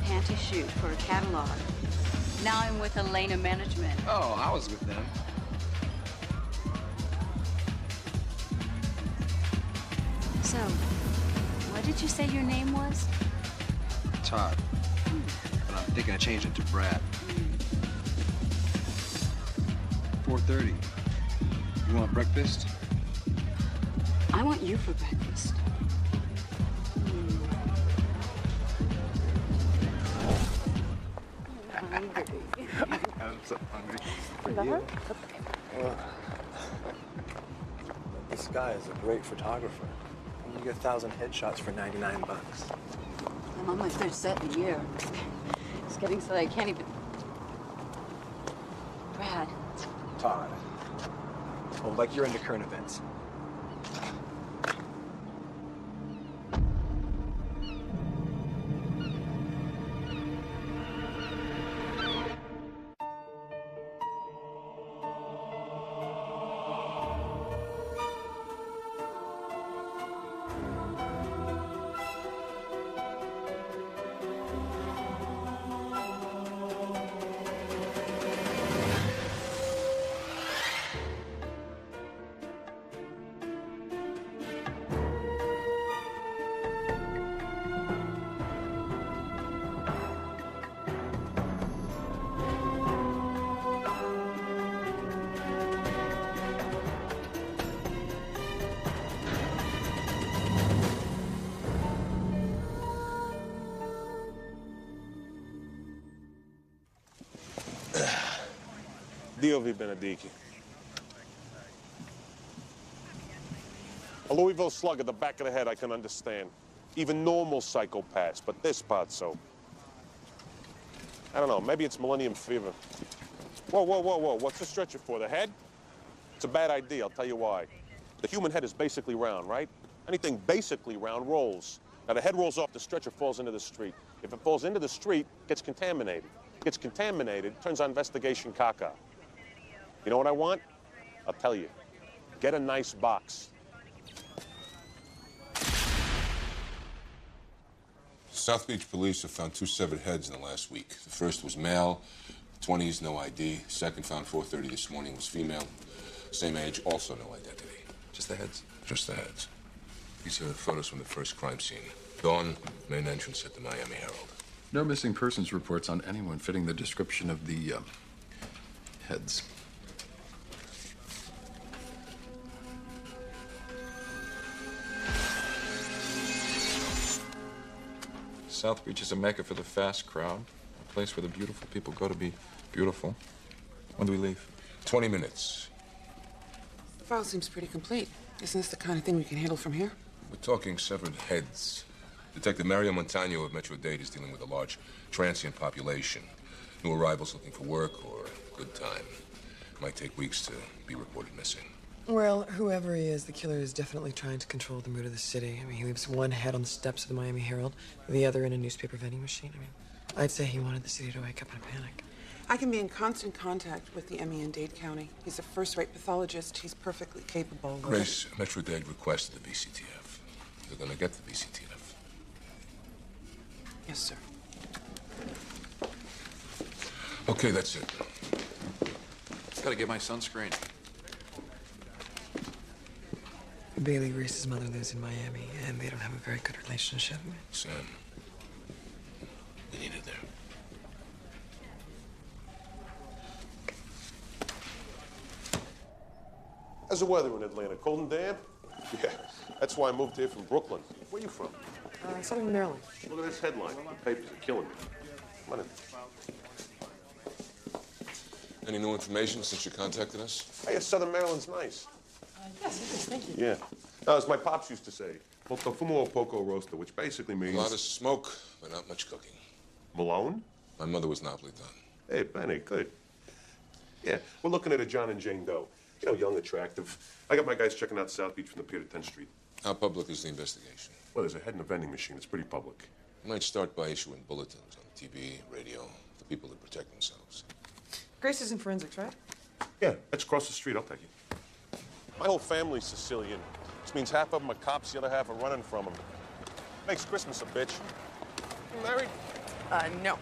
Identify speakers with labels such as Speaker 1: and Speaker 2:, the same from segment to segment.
Speaker 1: panty shoot for a catalog. Now I'm with Elena Management.
Speaker 2: Oh, I was with them.
Speaker 1: So, what did you say your name was?
Speaker 2: Todd. But I'm thinking of changing it to Brad. 4:30. You want breakfast?
Speaker 1: I want you for breakfast.
Speaker 2: I'm so hungry. For you.
Speaker 3: This guy is a great photographer. You get 1,000 headshots for 99 bucks.
Speaker 1: I'm on my third set in a year. It's getting so that I can't even... Brad.
Speaker 3: Todd. Oh, like you're into current events.
Speaker 4: Dio vi benedici. A Louisville slug at the back of the head I can understand. Even normal psychopaths, but this pazzo. I don't know, maybe it's millennium fever. Whoa, whoa, whoa, whoa, what's the stretcher for, the head? It's a bad idea, I'll tell you why. The human head is basically round, right? Anything basically round rolls. Now the head rolls off the stretcher, falls into the street. If it falls into the street, it gets contaminated. Gets contaminated, turns on investigation caca. You know what I want? I'll tell you. Get a nice box.
Speaker 5: South Beach police have found 2 severed heads in the last week. The first was male, 20s, no ID. Second, found 4:30 this morning, was female. Same age, also no identity.
Speaker 2: Just the heads?
Speaker 5: Just the heads. These are photos from the first crime scene. Dawn, main entrance at the Miami Herald.
Speaker 6: No missing persons reports on anyone fitting the description of the heads.
Speaker 7: South Beach is a mecca for the fast crowd, a place where the beautiful people go to be beautiful. When do we leave?
Speaker 5: 20 minutes.
Speaker 8: The file seems pretty complete. Isn't this the kind of thing we can handle from here?
Speaker 5: We're talking severed heads. Detective Mario Montano of Metro-Dade is dealing with a large transient population. New arrivals looking for work or a good time. Might take weeks to be reported missing.
Speaker 8: Well, whoever he is, the killer is definitely trying to control the mood of the city. I mean, he leaves one head on the steps of the Miami Herald, the other in a newspaper vending machine. I mean, I'd say he wanted the city to wake up in a panic. I can be in constant contact with the ME in Dade County. He's a first-rate pathologist. He's perfectly capable of...
Speaker 5: Grace, Metro-Dade requested the VCTF. They're going to get the VCTF.
Speaker 8: Yes, sir.
Speaker 5: Okay, that's it.
Speaker 2: Just gotta get my sunscreen.
Speaker 8: Bailey Reese's mother lives in Miami, and they don't have a very good relationship.
Speaker 5: Sam, we need it there.
Speaker 4: How's the weather in Atlanta? Cold and damp? Yeah, that's why I moved here from Brooklyn. Where are you from?
Speaker 8: Southern Maryland.
Speaker 4: Look at this headline. The papers are killing me. Come on in.
Speaker 5: Any new information since you contacted us?
Speaker 4: Hey, Southern Maryland's nice.
Speaker 8: Yes, it is. Thank you.
Speaker 4: Yeah. No, as my pops used to say, poco fumo, poco roaster, which basically means...
Speaker 5: A lot of smoke, but not much cooking.
Speaker 4: Malone?
Speaker 5: My mother was Napolitan.
Speaker 4: Hey, Benny, good. Yeah, we're looking at a John and Jane Doe. You know, young, attractive. I got my guys checking out South Beach from the pier to 10th Street.
Speaker 5: How public is the investigation?
Speaker 4: Well, there's a head in a vending machine. It's pretty public.
Speaker 5: You might start by issuing bulletins on TV, radio, for people to protect themselves.
Speaker 8: Grace is in forensics, right?
Speaker 4: Yeah, that's across the street. I'll take you. My whole family's Sicilian, which means half of them are cops, the other half are running from them. Makes Christmas a bitch. You married?
Speaker 8: No.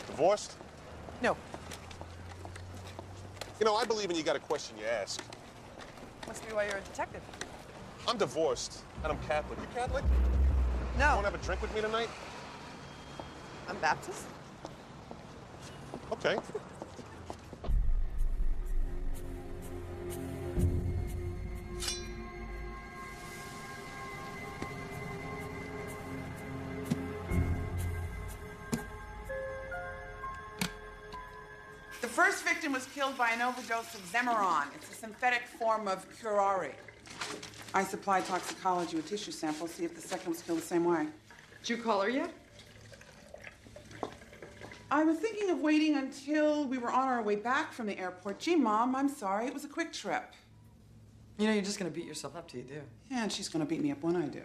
Speaker 4: Divorced?
Speaker 8: No.
Speaker 4: You know, I believe in you got a question you ask.
Speaker 8: Must be why you're a detective.
Speaker 4: I'm divorced, and I'm Catholic. You Catholic?
Speaker 8: No.
Speaker 4: You want to have a drink with me tonight?
Speaker 8: I'm Baptist.
Speaker 4: Okay.
Speaker 9: The first victim was killed by an overdose of Zemeron. It's a synthetic form of curare. I supplied toxicology with tissue samples, see if the second was killed the same way.
Speaker 8: Did you call her yet?
Speaker 9: I was thinking of waiting until we were on our way back from the airport. Gee, Mom, I'm sorry. It was a quick trip.
Speaker 8: You know, you're just gonna beat yourself up till you do.
Speaker 9: Yeah, and she's gonna beat me up when I do.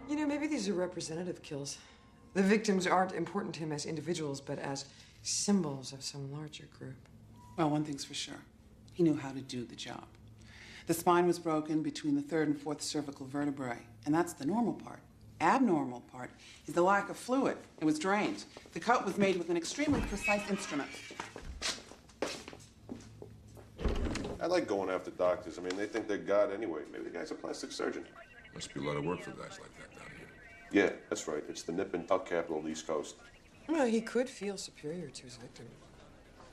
Speaker 8: You know, maybe these are representative kills. The victims aren't important to him as individuals, but as symbols of some larger group.
Speaker 9: Well, one thing's for sure. He knew how to do the job. The spine was broken between the third and fourth cervical vertebrae, and that's the normal part. Abnormal part is the lack of fluid. It was drained. The cut was made with an extremely precise instrument.
Speaker 4: I like going after doctors. I mean, they think they're God anyway. Maybe the guy's a plastic surgeon.
Speaker 5: Must be a lot of work for guys like that down here.
Speaker 4: Yeah, that's right. It's the nip and tuck capital of the East Coast.
Speaker 8: Well, he could feel superior to his victim.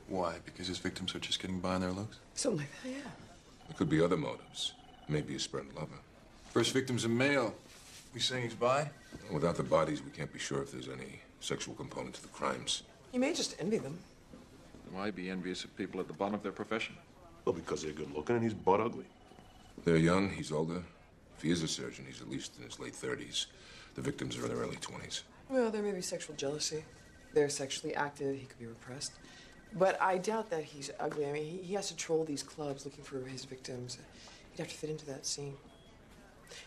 Speaker 7: Why? Because his victims are just getting by on their looks?
Speaker 8: Something like that, yeah.
Speaker 5: There could be other motives. Maybe a spurned lover.
Speaker 7: First victim's a male. We saying he's bi?
Speaker 5: Without the bodies, we can't be sure if there's any sexual component to the crimes.
Speaker 8: He may just envy them.
Speaker 7: Why be envious of people at the bottom of their profession?
Speaker 4: Well, because they're good looking and he's butt ugly.
Speaker 5: They're young, he's older. If he is a surgeon, he's at least in his late 30s. The victims are in their early 20s.
Speaker 8: Well, there may be sexual jealousy. They're sexually active. He could be repressed. But I doubt that he's ugly. I mean, he has to troll these clubs looking for his victims. He'd have to fit into that scene.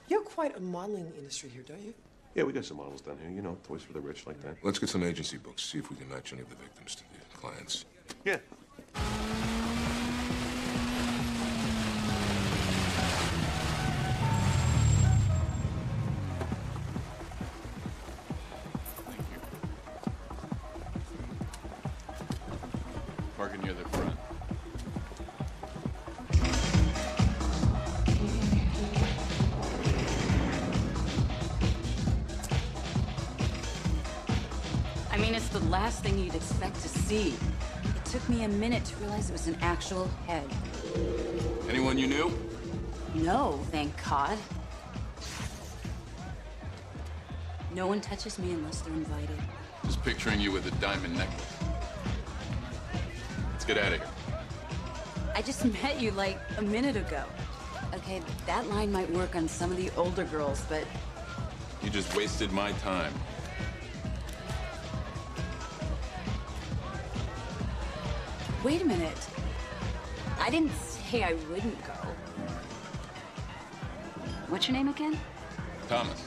Speaker 8: You have quite a modeling industry here, don't you?
Speaker 4: Yeah, we got some models down here. You know, toys for the rich like that.
Speaker 5: Let's get some agency books, see if we can match any of the victims to the clients.
Speaker 4: Yeah.
Speaker 7: Parking near the front.
Speaker 1: I mean, it's the last thing you'd expect to see. It took me a minute to realize it was an actual head.
Speaker 7: Anyone you knew?
Speaker 1: No, thank God. No one touches me unless they're invited.
Speaker 7: Just picturing you with a diamond necklace. Let's get out of here.
Speaker 1: I just met you like a minute ago. Okay, that line might work on some of the older girls, but
Speaker 7: You just wasted my time.
Speaker 1: wait a minute. I didn't say I wouldn't go. What's your name again?
Speaker 7: Thomas,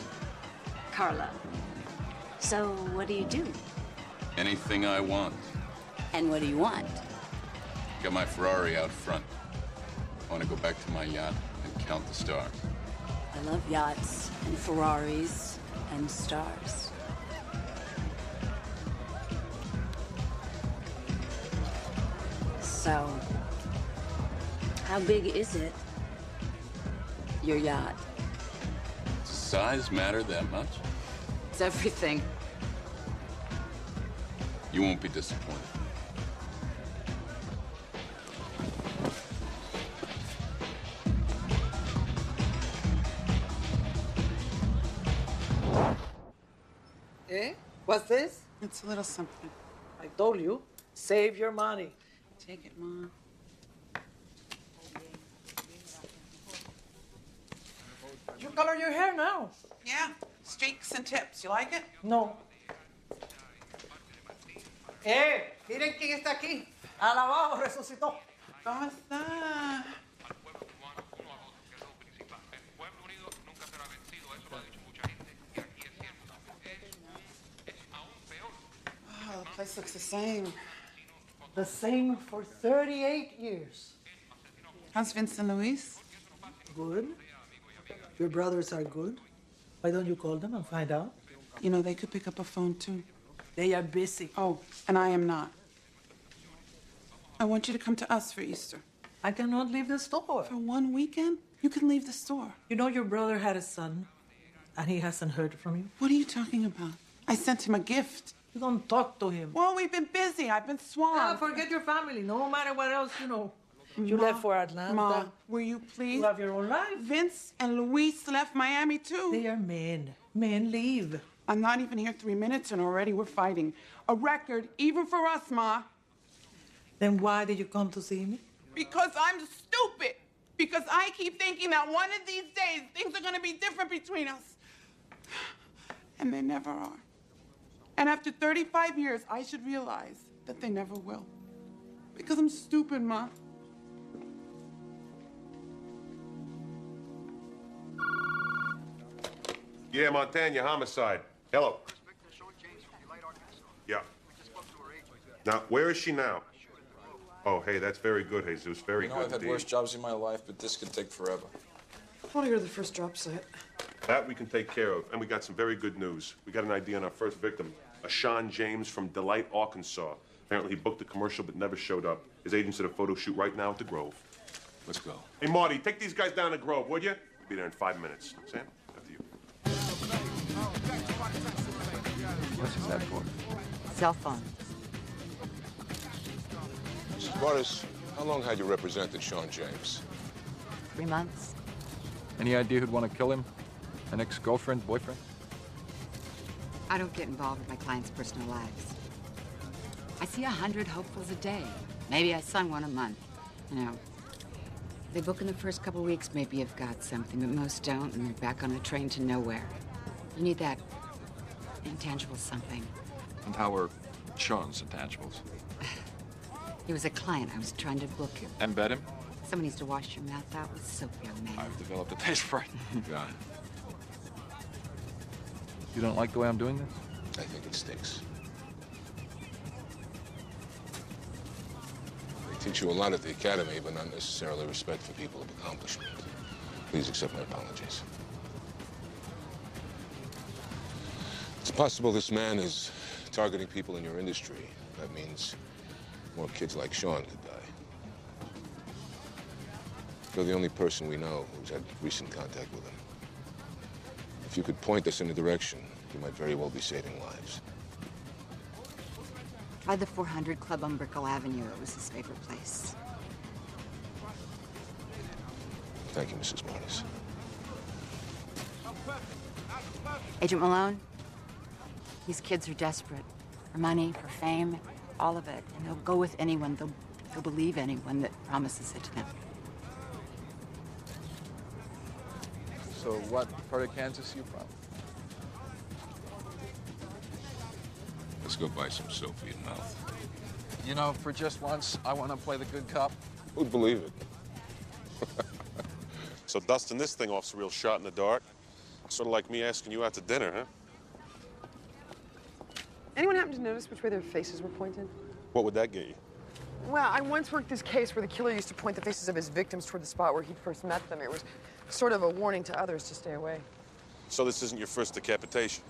Speaker 1: Carla. So what do you do?
Speaker 7: anything I want.
Speaker 1: And what do you want?
Speaker 7: Got my Ferrari out front. I want to go back to my yacht and count the stars.
Speaker 1: I love yachts and Ferraris and stars. So, how big is it? Your yacht?
Speaker 7: Does size matter that much?
Speaker 1: It's everything.
Speaker 7: You won't be disappointed.
Speaker 10: Eh? What's this?
Speaker 9: It's a little something.
Speaker 10: I told you, save your money.
Speaker 9: Take it, Mom.
Speaker 10: You color your hair now.
Speaker 9: Yeah, streaks and tips. You like it?
Speaker 10: No. Miren quién está aquí. Alabado resucitó.
Speaker 9: ¿Cómo está? Oh, the place looks the same.
Speaker 10: The same for 38 years.
Speaker 9: How's Vince and Luis?
Speaker 10: Good. Your brothers are good. Why don't you call them and find out?
Speaker 9: You know, they could pick up a phone, too.
Speaker 10: They are busy.
Speaker 9: Oh, and I am not. I want you to come to us for Easter.
Speaker 10: I cannot leave the store.
Speaker 9: For one weekend? You can leave the store.
Speaker 10: You know your brother had a son, and he hasn't heard from you?
Speaker 9: What are you talking about? I sent him a gift.
Speaker 10: You don't talk to him.
Speaker 9: Well, we've been busy. I've been swamped.
Speaker 10: Forget your family. No matter what else, you know. You left for Atlanta.
Speaker 9: Ma, will you please?
Speaker 10: You have your own life.
Speaker 9: Vince and Luis left Miami, too.
Speaker 10: They are men. Men leave.
Speaker 9: I'm not even here 3 minutes, and already we're fighting. A record, even for us, Ma.
Speaker 10: Then why did you come to see me?
Speaker 9: Because I'm stupid. Because I keep thinking that one of these days, things are going to be different between us. And they never are. And after 35 years, I should realize that they never will. Because I'm stupid, Ma.
Speaker 4: Yeah, Montana, homicide. Hello. Yeah. Now, where is she now? Oh, hey, that's very good, Jesus. Very
Speaker 7: You know,
Speaker 4: good
Speaker 7: I've had
Speaker 4: indeed.
Speaker 7: worse jobs in my life, but this could take forever.
Speaker 8: I want to go to the first drop site.
Speaker 4: That we can take care of. And we got some very good news. We got an ID on our first victim, a Sean James from Delight, Arkansas. Apparently he booked a commercial but never showed up. His agent's at a photo shoot right now at the Grove.
Speaker 5: Let's go.
Speaker 4: Hey, Marty, take these guys down to Grove, would you? Be there in 5 minutes. Sam, after you.
Speaker 7: What's that for?
Speaker 1: Cell phone.
Speaker 5: Mrs. Morris, how long had you represented Sean James?
Speaker 1: 3 months.
Speaker 7: Any idea who'd want to kill him? An ex-girlfriend, boyfriend?
Speaker 1: I don't get involved with my clients' personal lives. I see 100 hopefuls a day. Maybe I sign one a month. You know, they book in the first couple weeks, maybe you've got something, but most don't, and they're back on a train to nowhere. You need that intangible something.
Speaker 7: And how are Sean's intangibles?
Speaker 1: He was a client. I was trying to book him.
Speaker 7: And bet him?
Speaker 1: Someone needs to wash your mouth out with soap, young man.
Speaker 7: I've developed a taste for it.
Speaker 5: God,
Speaker 7: You don't like the way I'm doing this?
Speaker 5: I think it stinks. They teach you a lot at the academy, but not necessarily respect for people of accomplishment. Please accept my apologies. It's possible this man is targeting people in your industry. That means more kids like Sean could die. You're the only person we know who's had recent contact with him. If you could point us in a direction, you might very well be saving lives.
Speaker 1: Try the 400 Club on Brickell Avenue. It was his favorite place.
Speaker 5: Thank you, Mrs. Martis.
Speaker 1: Agent Malone, these kids are desperate. For money, for fame, all of it. And they'll go with anyone. They'll believe anyone that promises it to them.
Speaker 7: So what part of Kansas are you from?
Speaker 5: Let's go buy some soap for your mouth.
Speaker 7: You know, for just once, I want to play the good cop.
Speaker 5: Who'd believe it?
Speaker 4: So dusting this thing off's a real shot in the dark. Sort of like me asking you out to dinner, huh?
Speaker 8: Anyone happen to notice which way their faces were pointed?
Speaker 4: What would that get you?
Speaker 8: Well, I once worked this case where the killer used to point the faces of his victims toward the spot where he'd first met them. It was sort of a warning to others to stay away.
Speaker 4: So this isn't your first decapitation?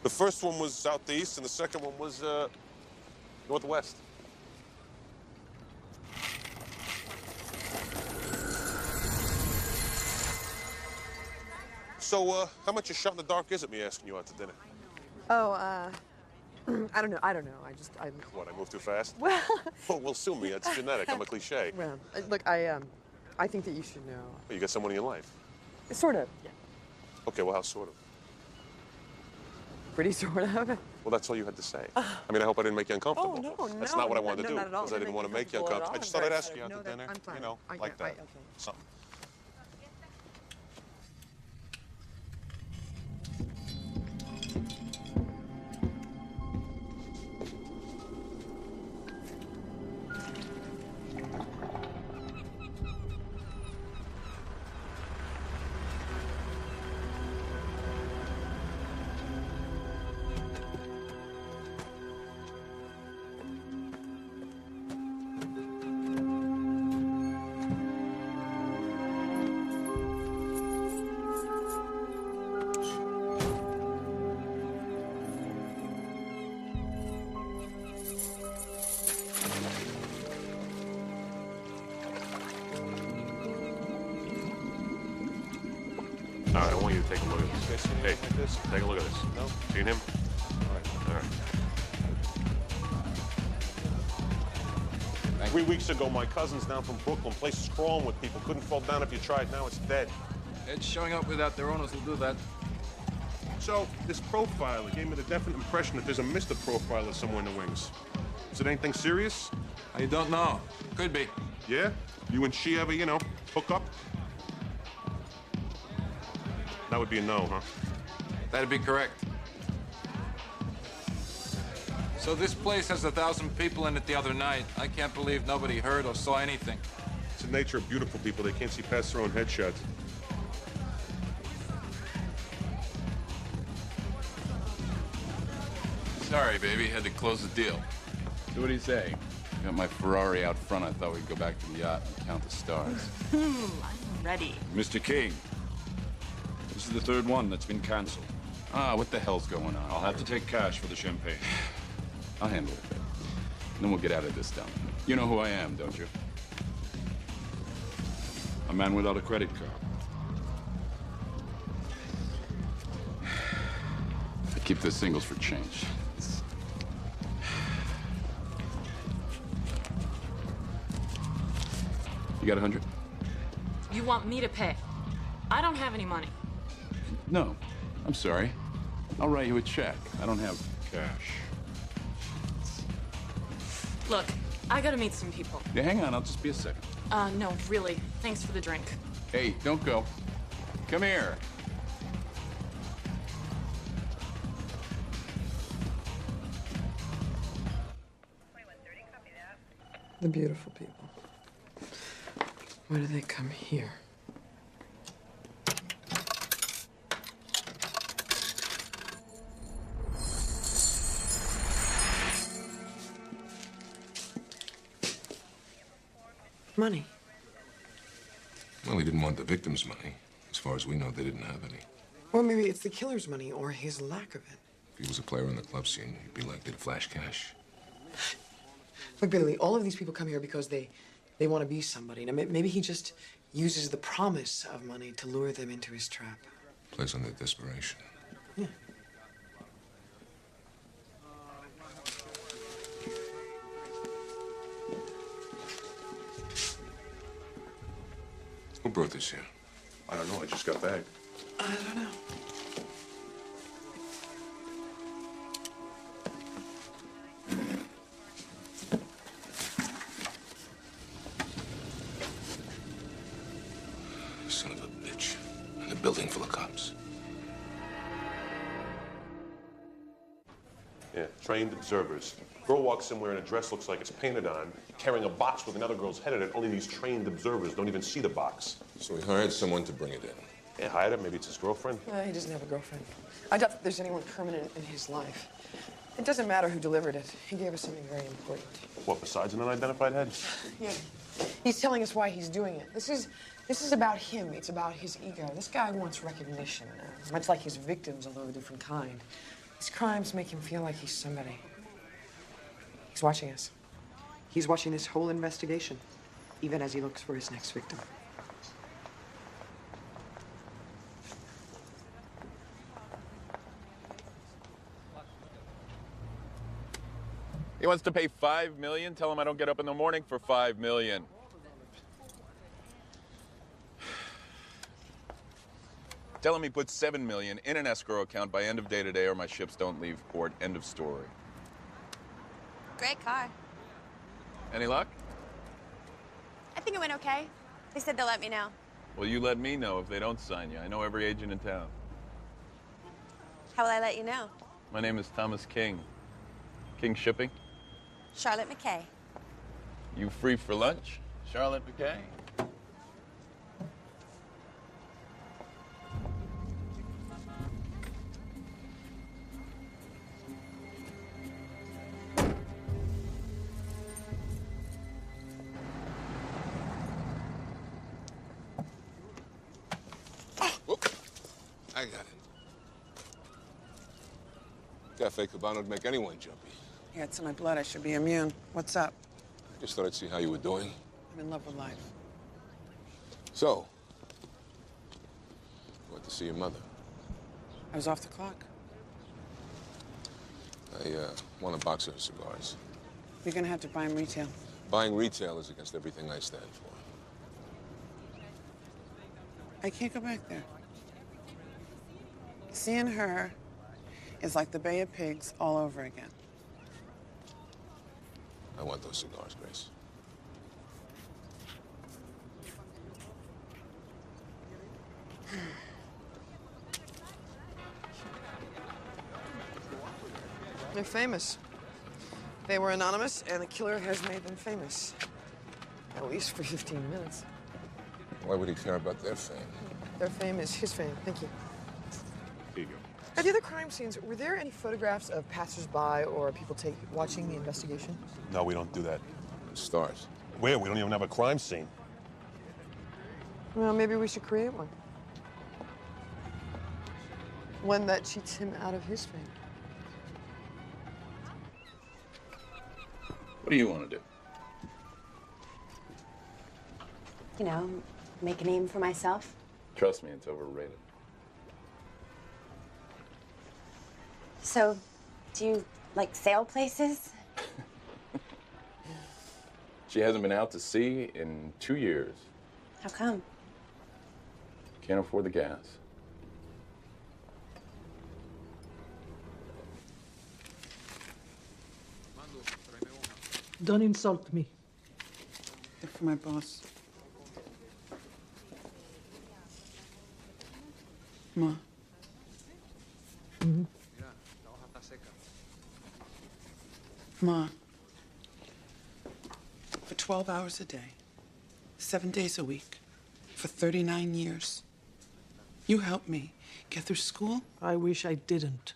Speaker 4: The first one was southeast, and the second one was, northwest. So, how much a shot in the dark is it, me asking you out to dinner?
Speaker 8: Oh, I don't know. I
Speaker 4: What, I move too fast?
Speaker 8: Well,
Speaker 4: Well, sue me. It's genetic. I'm a cliche.
Speaker 8: well, look, I think that you should know.
Speaker 4: You got someone in your life?
Speaker 8: Sort of. Yeah.
Speaker 4: Okay, well, how sort of?
Speaker 8: Pretty sort of.
Speaker 4: Well, that's all you had to say. I mean, I hope I didn't make you uncomfortable.
Speaker 8: Oh, no,
Speaker 4: That's
Speaker 8: no,
Speaker 4: not what I wanted to do.
Speaker 8: not at all.
Speaker 4: Because I didn't want to make you uncomfortable. I just thought I'd ask you out to dinner.
Speaker 8: I'm fine.
Speaker 4: You know, like that.
Speaker 8: Okay.
Speaker 4: Something. All right, I want you to take a look at this. Hey,
Speaker 2: like this?
Speaker 4: take a look at this.
Speaker 2: No?
Speaker 4: Seen him?
Speaker 2: All right.
Speaker 4: All right. 3 weeks ago, my cousin's down from Brooklyn. Place is crawling with people. Couldn't fall down if you tried. Now it's dead.
Speaker 7: Heads showing up without their owners will do that.
Speaker 4: So, this profiler gave me the definite impression that there's a Mr. Profiler somewhere in the wings. Is it anything serious?
Speaker 7: I don't know. Could be.
Speaker 4: Yeah? You and she ever, hook up? That would be a no, huh?
Speaker 7: That'd be correct. So this place has 1,000 people in it the other night. I can't believe nobody heard or saw anything.
Speaker 4: It's the nature of beautiful people. They can't see past their own headshots.
Speaker 7: Sorry, baby. Had to close the deal.
Speaker 11: So what do you say? Got my Ferrari out front. I thought we'd go back to the yacht and count the stars.
Speaker 12: I'm ready.
Speaker 11: Mr. King, this is the third one that's been canceled. Ah, what the hell's going on? I'll have to take cash for the champagne. I'll handle it, babe. And then we'll get out of this dump. You know who I am, don't you? A man without a credit card. I keep the singles for change. You got 100?
Speaker 12: You want me to pay? I don't have any money.
Speaker 11: No, I'm sorry. I'll write you a check. I don't have cash.
Speaker 12: Look, I gotta meet some people.
Speaker 11: Yeah, hang on. I'll just be a second.
Speaker 12: No, really. Thanks for the drink.
Speaker 11: Hey, don't go. Come here.
Speaker 8: The beautiful people. Why do they come here? Money.
Speaker 5: Well, he didn't want the victim's money. As far as we know, they didn't have any.
Speaker 8: Well, maybe it's the killer's money or his lack of it.
Speaker 5: If he was a player in the club scene, he'd be likely to flash cash.
Speaker 8: Look, Billy, all of these people come here because they want to be somebody. Now, maybe he just uses the promise of money to lure them into his trap.
Speaker 5: Plays on their desperation.
Speaker 8: Yeah.
Speaker 5: Who brought this here?
Speaker 4: I don't know. I just got back.
Speaker 8: I don't know.
Speaker 5: Son of a bitch. In a building full of cops.
Speaker 4: Yeah, trained observers. Girl walks in wearing a dress looks like it's painted on, carrying a box with another girl's head in it. Only these trained observers don't even see the box.
Speaker 5: So he hired someone to bring it in.
Speaker 4: Yeah, hired it. Maybe it's his girlfriend.
Speaker 8: He doesn't have a girlfriend. I doubt that there's anyone permanent in his life. It doesn't matter who delivered it. He gave us something very important.
Speaker 4: What, besides an unidentified head?
Speaker 8: Yeah. He's telling us why he's doing it. This is about him. It's about his ego. This guy wants recognition, much like his victims, although of a different kind. His crimes make him feel like he's somebody. He's watching us. He's watching this whole investigation, even as he looks for his next victim.
Speaker 11: He wants to pay $5 million? Tell him I don't get up in the morning for $5 million. Tell him he puts $7 million in an escrow account by end of day today or my ships don't leave port. End of story.
Speaker 13: Great car.
Speaker 11: Any luck?
Speaker 13: I think it went okay. They said they'll let me know.
Speaker 11: Well, you let me know if they don't sign you. I know every agent in town.
Speaker 13: How will I let you know?
Speaker 11: My name is Thomas King. King Shipping.
Speaker 13: Charlotte McKay.
Speaker 11: You free for lunch, Charlotte McKay?
Speaker 5: I got it. Cafe Cabana would make anyone jumpy.
Speaker 9: Yeah, it's in my blood. I should be immune. What's up?
Speaker 5: Just thought I'd see how you were doing.
Speaker 9: I'm in love with life.
Speaker 5: So, what to see your mother.
Speaker 9: I was off the clock.
Speaker 5: I want a box of cigars.
Speaker 9: You're gonna have to buy them retail.
Speaker 5: Buying retail is against everything I stand for.
Speaker 9: I can't go back there. Seeing her is like the Bay of Pigs all over again.
Speaker 5: I want those cigars, Grace.
Speaker 8: They're famous. They were anonymous, and the killer has made them famous. At least for 15 minutes.
Speaker 5: Why would he care about their fame?
Speaker 8: Their fame is his fame. Thank you.
Speaker 11: Here you go.
Speaker 8: At the other crime scenes, were there any photographs of passersby or people watching the investigation?
Speaker 4: No, we don't do that.
Speaker 5: Stars.
Speaker 4: Where? We don't even have a crime scene.
Speaker 8: Well, maybe we should create one. One that cheats him out of his fame.
Speaker 11: What do you want to do?
Speaker 13: You know, make a name for myself.
Speaker 11: Trust me, it's overrated.
Speaker 13: So, do you, like, sail places?
Speaker 11: She hasn't been out to sea in 2 years.
Speaker 13: How come?
Speaker 11: Can't afford the gas.
Speaker 10: Don't insult me.
Speaker 9: They're for my boss. Ma.
Speaker 10: Mm-hmm.
Speaker 9: Ma. For 12 hours a day, 7 days a week, for 39 years, you helped me get through school?
Speaker 10: I wish I didn't.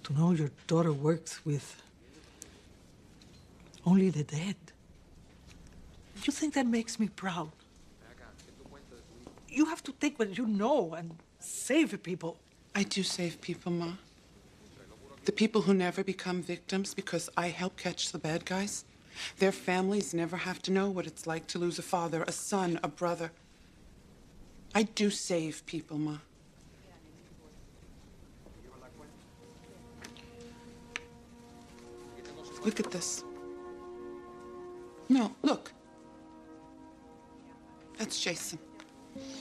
Speaker 10: To know your daughter works with only the dead. You think that makes me proud? You have to take what you know and save people.
Speaker 9: I do save people, Ma. The people who never become victims because I help catch the bad guys. Their families never have to know what it's like to lose a father, a son, a brother. I do save people, Ma. Look at this. No, look. That's Jason.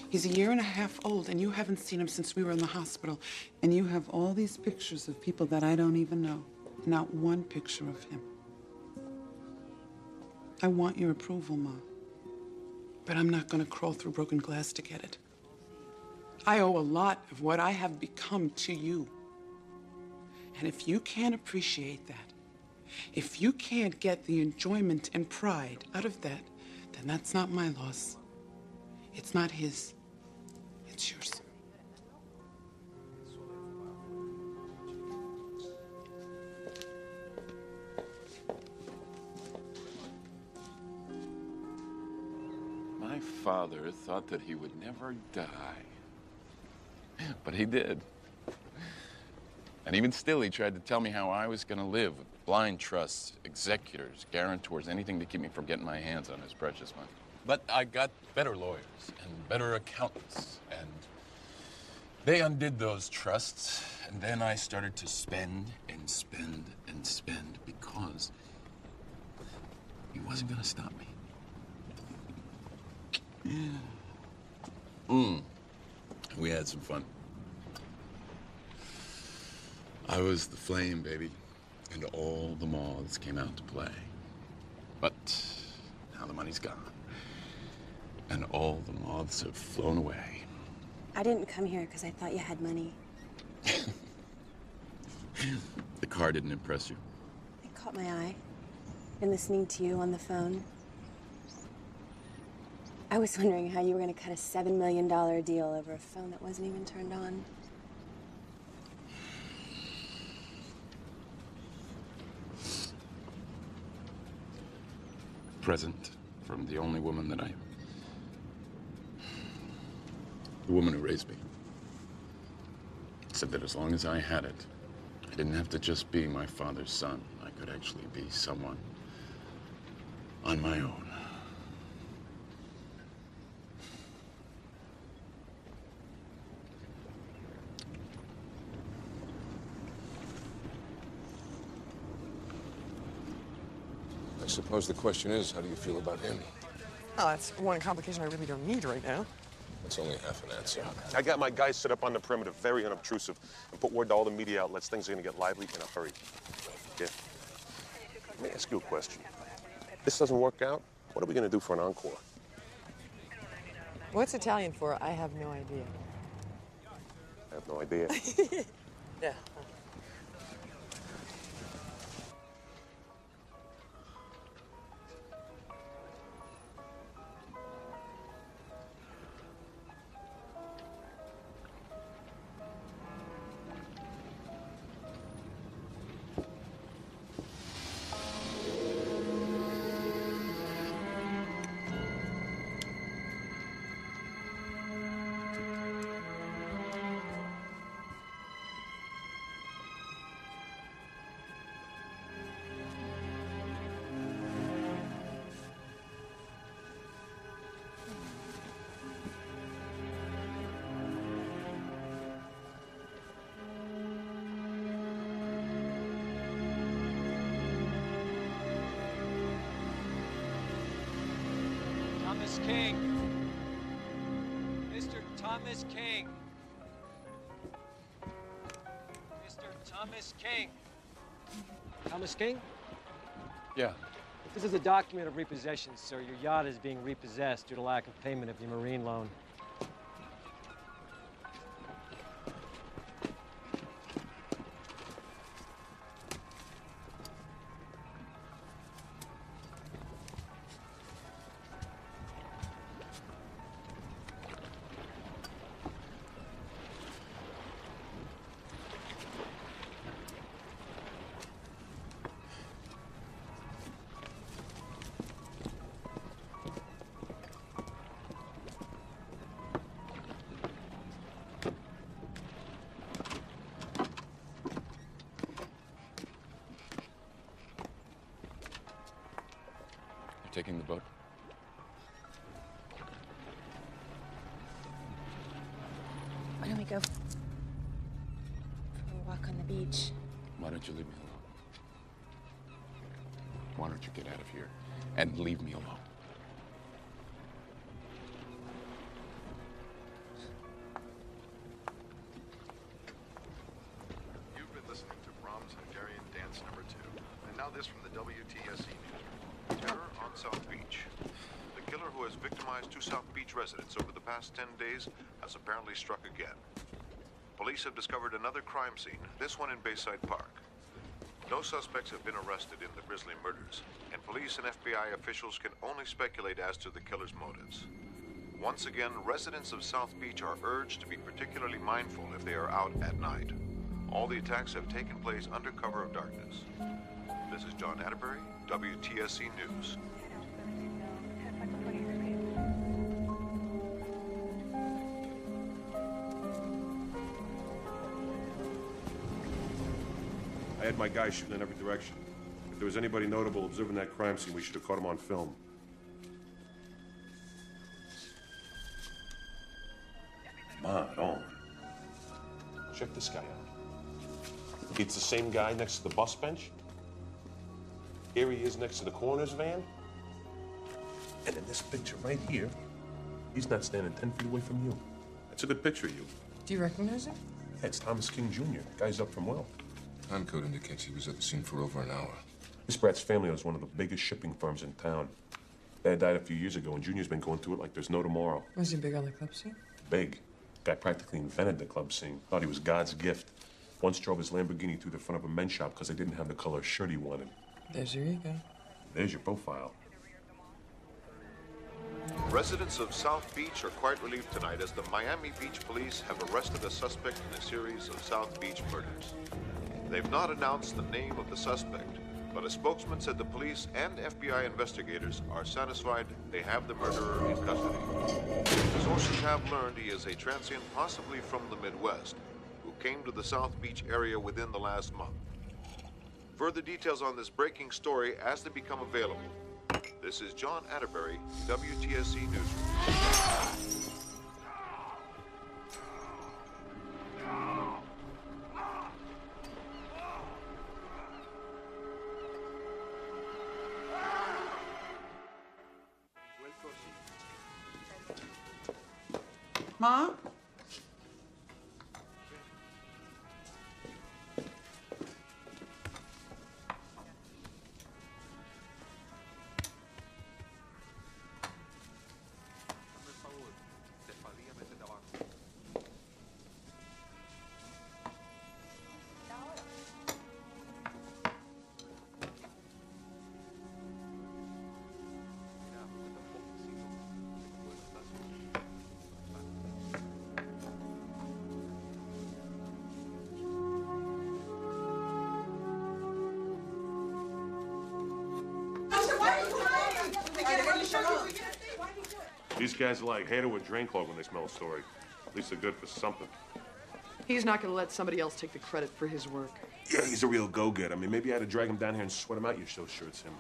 Speaker 9: He's a year and a half old, and you haven't seen him since we were in the hospital. And you have all these pictures of people that I don't even know. Not one picture of him. I want your approval, Ma. But I'm not going to crawl through broken glass to get it. I owe a lot of what I have become to you. And if you can't appreciate that, if you can't get the enjoyment and pride out of that, then that's not my loss. It's not his. It's yours.
Speaker 11: My father thought that he would never die. But he did. And even still, he tried to tell me how I was going to live with blind trusts, executors, guarantors, anything to keep me from getting my hands on his precious money. But I got better lawyers and better accountants, and they undid those trusts, and then I started to spend and spend and spend because he wasn't going to stop me. We had some fun. I was the flame, baby, and all the moths came out to play. But now the money's gone, and all the moths have flown away.
Speaker 13: I didn't come here because I thought you had money.
Speaker 11: The car didn't impress you?
Speaker 13: It caught my eye. And listening to you on the phone. I was wondering how you were going to cut a $7 million deal over a phone that wasn't even turned on.
Speaker 11: Present from the only woman that the woman who raised me. Said that as long as I had it, I didn't have to just be my father's son. I could actually be someone on my own.
Speaker 5: I suppose the question is, how do you feel about him?
Speaker 8: Oh, that's one complication I really don't need right now.
Speaker 5: That's only half an answer.
Speaker 4: I got my guys set up on the perimeter, very unobtrusive, and put word to all the media outlets. Things are gonna get lively in a hurry. Yeah. Let me ask you a question. If this doesn't work out, what are we gonna do for an encore?
Speaker 8: What's Italian for? I have no idea.
Speaker 4: I have no idea.
Speaker 8: Yeah.
Speaker 14: Thomas King. Mr. Thomas King. Mr. Thomas King. Thomas King?
Speaker 7: Yeah.
Speaker 14: This is a document of repossession, sir. Your yacht is being repossessed due to lack of payment of your marine loan.
Speaker 7: Taking the boat?
Speaker 13: Why don't we go for a walk on the beach?
Speaker 7: Why don't you leave me alone? Why don't you get out of here and leave me alone?
Speaker 15: You've been listening to Brahms' Hungarian Dance #2. And now this from the WTSE News. Terror on South Beach. The killer who has victimized 2 South Beach residents over the past 10 days has apparently struck again. Police have discovered another crime scene, this one in Bayside Park. No suspects have been arrested in the grisly murders, and police and FBI officials can only speculate as to the killer's motives. Once again, residents of South Beach are urged to be particularly mindful if they are out at night. All the attacks have taken place under cover of darkness. This is John Atterbury, WTSE News.
Speaker 4: I had my guys shooting in every direction. If there was anybody notable observing that crime scene, we should have caught him on film. Come on. Check this guy out. It's the same guy next to the bus bench. Here he is next to the coroner's van. And in this picture right here, he's not standing 10 feet away from you. That's a good picture of you.
Speaker 8: Do you recognize him?
Speaker 4: Yeah, it's Thomas King Jr. Guy's up from well.
Speaker 5: Time code indicates he was at the scene for over an hour.
Speaker 4: This brat's family owns one of the biggest shipping firms in town. Dad died a few years ago, and Junior's been going through it like there's no tomorrow.
Speaker 8: Was he big on the club scene?
Speaker 4: Big. Guy practically invented the club scene. Thought he was God's gift. Once drove his Lamborghini through the front of a men's shop because they didn't have the color shirt he wanted.
Speaker 8: There's your ego.
Speaker 4: There's your profile.
Speaker 15: Residents of South Beach are quite relieved tonight as the Miami Beach police have arrested a suspect in a series of South Beach murders. They've not announced the name of the suspect, but a spokesman said the police and FBI investigators are satisfied they have the murderer in custody. Sources have learned he is a transient possibly from the Midwest who came to the South Beach area within the last month. Further details on this breaking story as they become available. This is John Atterbury, WTSE News.
Speaker 9: Mom?
Speaker 4: These guys are like hair to a drain clog when they smell a story. At least they're good for something.
Speaker 8: He's not going to let somebody else take the credit for his work.
Speaker 4: Yeah, he's a real go-getter. I mean, maybe I had to drag him down here and sweat him out. You're so sure it's him.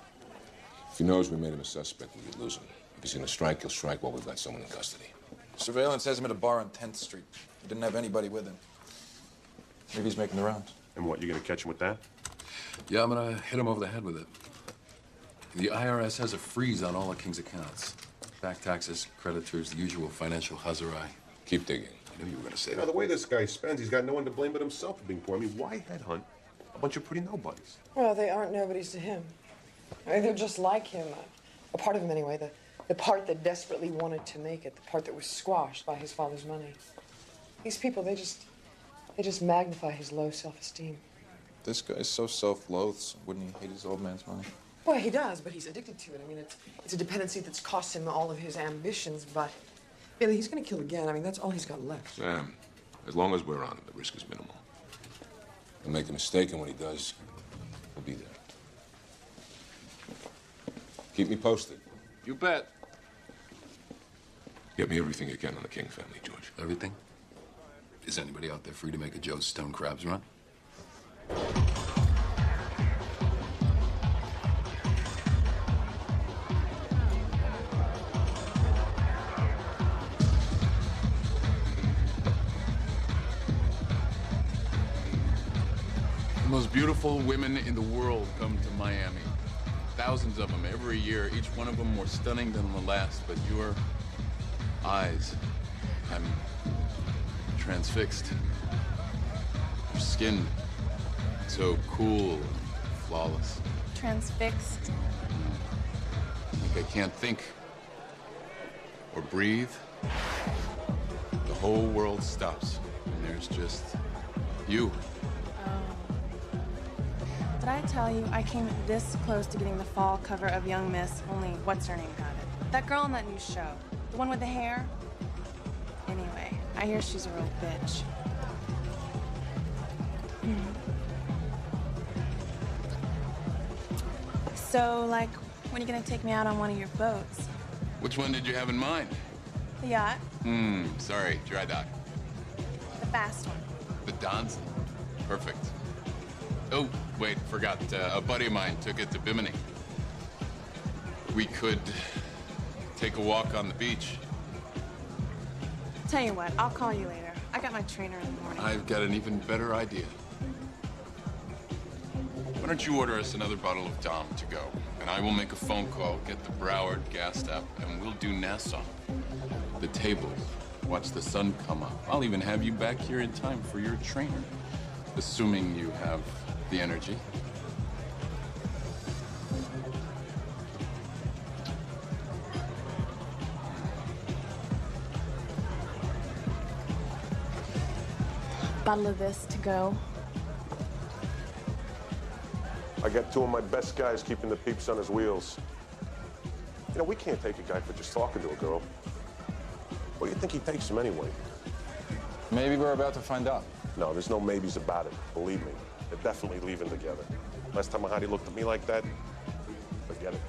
Speaker 5: If he knows we made him a suspect, we could lose him. If he's gonna strike, he'll strike while we've got someone in custody.
Speaker 7: Surveillance has him at a bar on 10th Street. He didn't have anybody with him. Maybe he's making the rounds.
Speaker 4: And what, you're gonna catch him with that?
Speaker 6: Yeah, I'm gonna hit him over the head with it. The IRS has a freeze on all the King's accounts. Back taxes, creditors, the usual financial huzarai.
Speaker 5: Keep digging.
Speaker 6: I knew you were gonna say
Speaker 4: You know, the way this guy spends, he's got no one to blame but himself for being poor. I mean, why headhunt a bunch of pretty nobodies?
Speaker 8: Well, they aren't nobodies to him. I mean, they're just like him. A part of him, anyway. The part that desperately wanted to make it. The part that was squashed by his father's money. These people, they just magnify his low self-esteem.
Speaker 7: This guy's so self-loathsome. Wouldn't he hate his old man's money?
Speaker 8: Well, he does, but he's addicted to it. I mean, it's a dependency that's cost him all of his ambitions, but Billy, he's going to kill again. I mean, that's all he's got left.
Speaker 5: Sam, as long as we're on him, the risk is minimal. He'll make a mistake, and when he does, we'll be there. Keep me posted.
Speaker 6: You bet.
Speaker 5: Get me everything you can on the King family, George.
Speaker 6: Everything? Is anybody out there free to make a Joe's Stone Crabs run?
Speaker 11: The most beautiful women in the world come to Miami. Thousands of them every year, each one of them more stunning than the last, but your eyes, I'm transfixed. Your skin, so cool and flawless.
Speaker 16: Transfixed?
Speaker 11: Like I can't think or breathe. The whole world stops, and there's just you.
Speaker 16: Did I tell you I came this close to getting the fall cover of Young Miss, only what's her name had it? That girl in that new show. The one with the hair? Anyway, I hear she's a real bitch. So, like, when are you gonna take me out on one of your boats?
Speaker 11: Which one did you have in mind?
Speaker 16: The yacht?
Speaker 11: Sorry, dry dock.
Speaker 16: The fast one.
Speaker 11: The Donson. Perfect. Oh, wait, forgot. A buddy of mine took it to Bimini. We could take a walk on the beach.
Speaker 16: Tell you what, I'll call you later. I got my trainer in the morning.
Speaker 11: I've got an even better idea. Why don't you order us another bottle of Dom to go? And I will make a phone call, get the Broward gassed up, and we'll do Nassau. The tables, watch the sun come up. I'll even have you back here in time for your trainer. Assuming you have the energy.
Speaker 16: Bottle of this to go.
Speaker 4: I got two of my best guys keeping the peeps on his wheels. You know, we can't take a guy for just talking to a girl. What do you think he takes him anyway?
Speaker 7: Maybe we're about to find out.
Speaker 4: No, there's no maybes about it. Believe me. They're definitely leaving together. Last time Mahadi looked at me like that, forget it.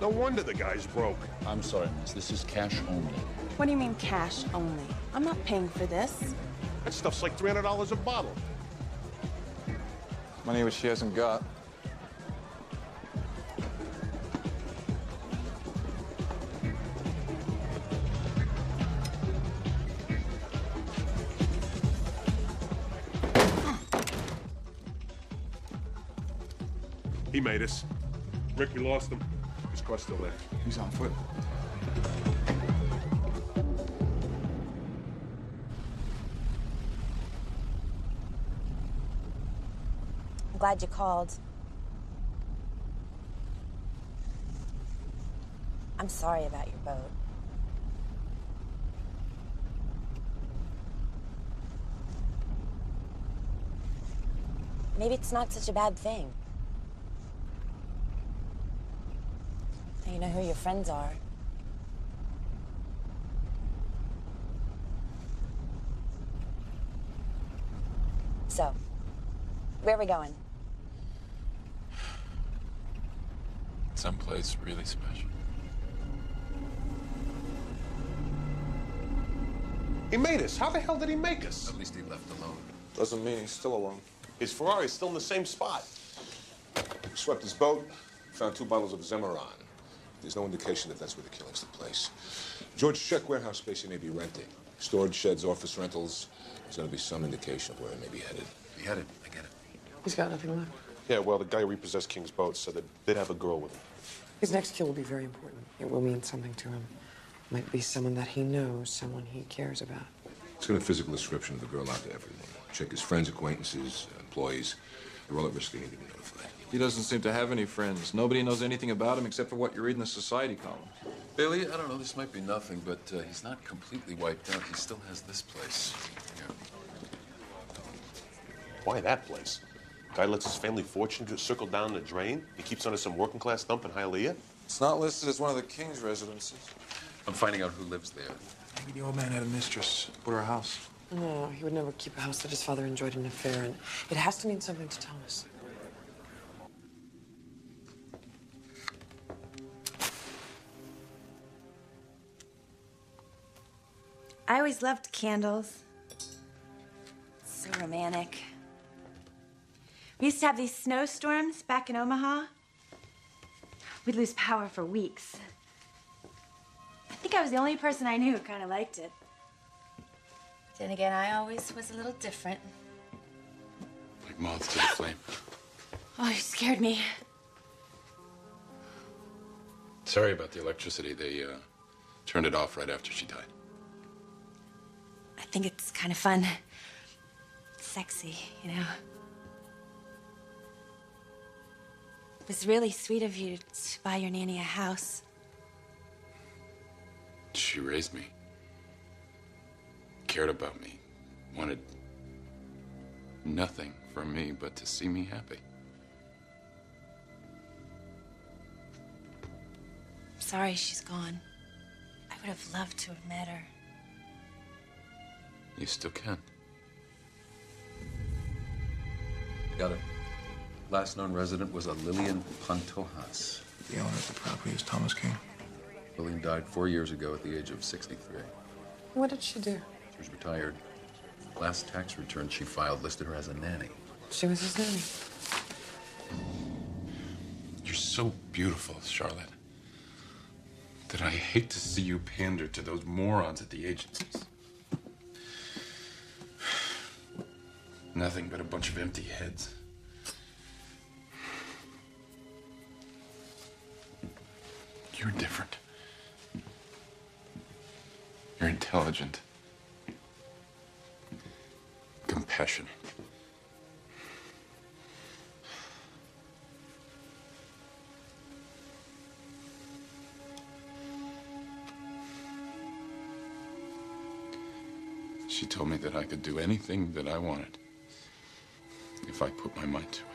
Speaker 4: No wonder the guy's broke.
Speaker 11: I'm sorry, miss. This is cash only.
Speaker 16: What do you mean cash only? I'm not paying for this.
Speaker 4: That stuff's like $300 a bottle.
Speaker 7: Money which she hasn't got.
Speaker 4: He made us. Ricky lost him.
Speaker 5: His car's still there.
Speaker 7: He's on foot.
Speaker 13: I'm glad you called. I'm sorry about your boat. Maybe it's not such a bad thing. Now you know who your friends are. So, where are we going?
Speaker 11: Someplace really special.
Speaker 4: He made us. How the hell did he make us?
Speaker 6: At least he left alone.
Speaker 7: Doesn't mean he's still alone.
Speaker 4: His Ferrari's still in the same spot.
Speaker 5: We swept his boat, found 2 bottles of Zemeron. There's no indication that that's where the killings took place. George, check warehouse space he may be renting. Storage sheds, office rentals. There's going to be some indication of where he may be headed.
Speaker 6: Beheaded, I get it.
Speaker 8: He's got nothing left.
Speaker 4: Yeah, well, the guy who repossessed King's boat said that they'd have a girl with him.
Speaker 8: His next kill will be very important. It will mean something to him. Might be someone that he knows, someone he cares about.
Speaker 5: He's got a physical description of the girl out to everyone. Check his friends, acquaintances, employees. They're all at risk. They need to be notified.
Speaker 7: He doesn't seem to have any friends. Nobody knows anything about him except for what you read in the society column.
Speaker 6: Billy, I don't know, this might be nothing, but he's not completely wiped out. He still has this place. Yeah.
Speaker 4: Why that place? Guy lets his family fortune just circle down the drain. He keeps under some working class dump in Hialeah.
Speaker 7: It's not listed as one of the king's residences.
Speaker 6: I'm finding out who lives there.
Speaker 7: Maybe the old man had a mistress. Put her house.
Speaker 8: No, he would never keep a house that his father enjoyed an affair in. It has to mean something to Thomas.
Speaker 13: I always loved candles. So romantic. We used to have these snowstorms back in Omaha. We'd lose power for weeks. I think I was the only person I knew who kind of liked it. Then again, I always was a little different.
Speaker 11: Like moths to the flame.
Speaker 13: Oh, you scared me.
Speaker 11: Sorry about the electricity. They turned it off right after she died.
Speaker 13: I think it's kind of fun. Sexy, you know. It was really sweet of you to buy your nanny a house.
Speaker 11: She raised me. Cared about me. Wanted nothing from me but to see me happy.
Speaker 13: I'm sorry she's gone. I would have loved to have met her.
Speaker 11: You still can.
Speaker 6: Got it. Last known resident was a Lillian Pantojas.
Speaker 7: The owner of the property is Thomas King.
Speaker 6: Lillian died 4 years ago at the age of 63.
Speaker 8: What did she do?
Speaker 6: She was retired. Last tax return she filed listed her as a nanny.
Speaker 8: She was his nanny.
Speaker 11: You're so beautiful, Charlotte, that I hate to see you pander to those morons at the agencies. Nothing but a bunch of empty heads. You're different. You're intelligent. Compassionate. She told me that I could do anything that I wanted if I put my mind to it.